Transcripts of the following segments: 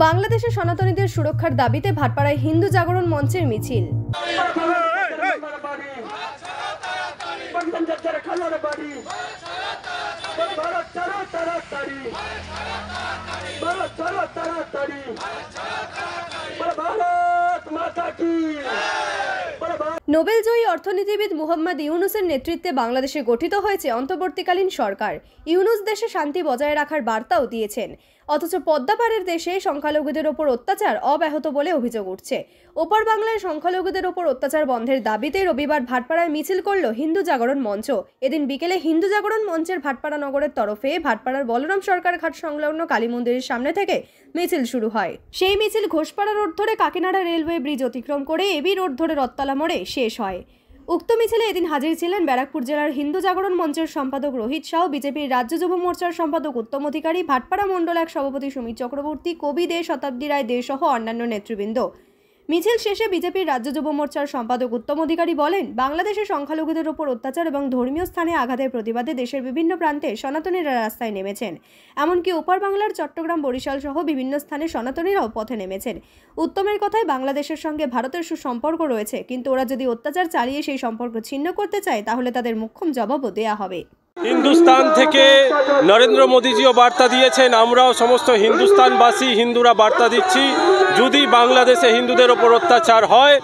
বাংলাদেশে সনাতনীদের সুরক্ষার দাবিতে ভাটপাড়ায় হিন্দু জাগরণ মঞ্চের মিছিল। নোবেলজয়ী অর্থনীতিবিদ মুহাম্মদ ইউনুসের নেতৃত্বে বাংলাদেশে গঠিত হয়েছে অন্তর্বর্তীকালীন সরকার। ইউনুস দেশে শান্তি বজায় রাখার বার্তাও দিয়েছেন, অথচ পদ্মাপাড়ের দেশে সংখ্যালঘুদের ওপর অত্যাচার অব্যাহত বলে অভিযোগ উঠছে। ওপার বাংলায় সংখ্যালঘুদের ওপর অত্যাচার বন্ধের দাবিতে রবিবার ভাটপাড়ায় মিছিল করল হিন্দু জাগরণ মঞ্চ। এদিন বিকেলে হিন্দু জাগরণ মঞ্চের ভাটপাড়া নগরের তরফে ভাটপাড়ার বলরাম সরকার ঘাট সংলগ্ন কালী মন্দিরের সামনে থেকে মিছিল শুরু হয়। সেই মিছিল ঘোষপাড়া রোড ধরে কাকিনাড়া রেলওয়ে ব্রিজ অতিক্রম করে এবি রোড ধরে রত্তলা মোড়ে শেষ হয়। উক্ত মিছিলে এদিন হাজির ছিলেন ব্যারাকপুর জেলার হিন্দু জাগরণ মঞ্চের সম্পাদক রোহিত শাহ, বিজেপির রাজ্য যুব মোর্চার সম্পাদক উত্তম অধিকারী, ভাটপাড়া মণ্ডল এক সভাপতি সুমিত চক্রবর্তী, কবি দে, শতাব্দী রায় দে সহ অন্যান্য নেতৃবৃন্দ। মিছিল শেষে বিজেপির রাজ্য যুব মোর্চার সম্পাদক উত্তম অধিকারী বলেন, বাংলাদেশে সংখ্যালঘুদের উপর অত্যাচার এবং ধর্মীয় স্থানে আঘাতের প্রতিবাদে দেশের বিভিন্ন প্রান্তে সনাতনীরা রাস্তায় নেমেছেন। এমনকি ওপার বাংলার চট্টগ্রাম, বরিশাল সহ বিভিন্ন স্থানে সনাতনীরাও পথে নেমেছেন। উত্তমের কথায় বাংলাদেশের সঙ্গে ভারতের সুসম্পর্ক রয়েছে, কিন্তু ওরা যদি অত্যাচার চালিয়ে সেই সম্পর্ক ছিন্ন করতে চায় তাহলে তাদের মোক্ষম জবাবও দেয়া হবে। হিন্দুস্তান থেকে নরেন্দ্র মোদীজিও বার্তা দিয়েছেন, আমরাও সমস্ত হিন্দুস্তানবাসী হিন্দুরা বার্তা দিচ্ছি, যদি বাংলাদেশে হিন্দুদের ওপর অত্যাচার হয়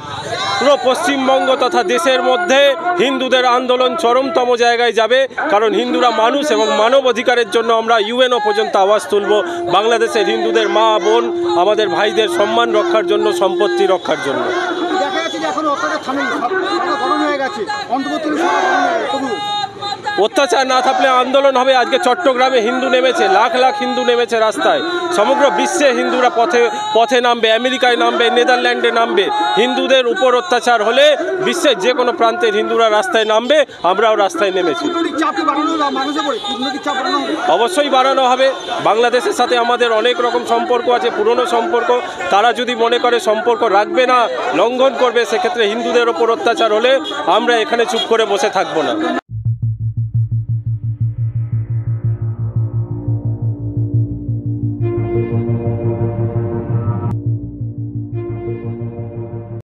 পুরো পশ্চিমবঙ্গ তথা দেশের মধ্যে হিন্দুদের আন্দোলন চরমতম জায়গায় যাবে। কারণ হিন্দুরা মানুষ এবং মানব অধিকারের জন্য আমরা ইউএনও পর্যন্ত আওয়াজ তুলব, বাংলাদেশের হিন্দুদের মা বোন আমাদের ভাইদের সম্মান রক্ষার জন্য, সম্পত্তি রক্ষার জন্য। অত্যাচার না থাকলে আন্দোলন হবে। আজকে চট্টগ্রামে হিন্দু নেমেছে, লাখ লাখ হিন্দু নেমেছে রাস্তায়। সমগ্র বিশ্বে হিন্দুরা পথে নামবে, আমেরিকায় নামবে, নেদারল্যান্ডে নামবে। হিন্দুদের উপর অত্যাচার হলে বিশ্বের যে কোনো প্রান্তের হিন্দুরা রাস্তায় নামবে, আমরাও রাস্তায় নেমেছি। অবশ্যই বাড়ানো হবে। বাংলাদেশের সাথে আমাদের অনেক রকম সম্পর্ক আছে, পুরনো সম্পর্ক। তারা যদি মনে করে সম্পর্ক রাখবে না, লঙ্ঘন করবে, সেক্ষেত্রে হিন্দুদের ওপর অত্যাচার হলে আমরা এখানে চুপ করে বসে থাকবো না।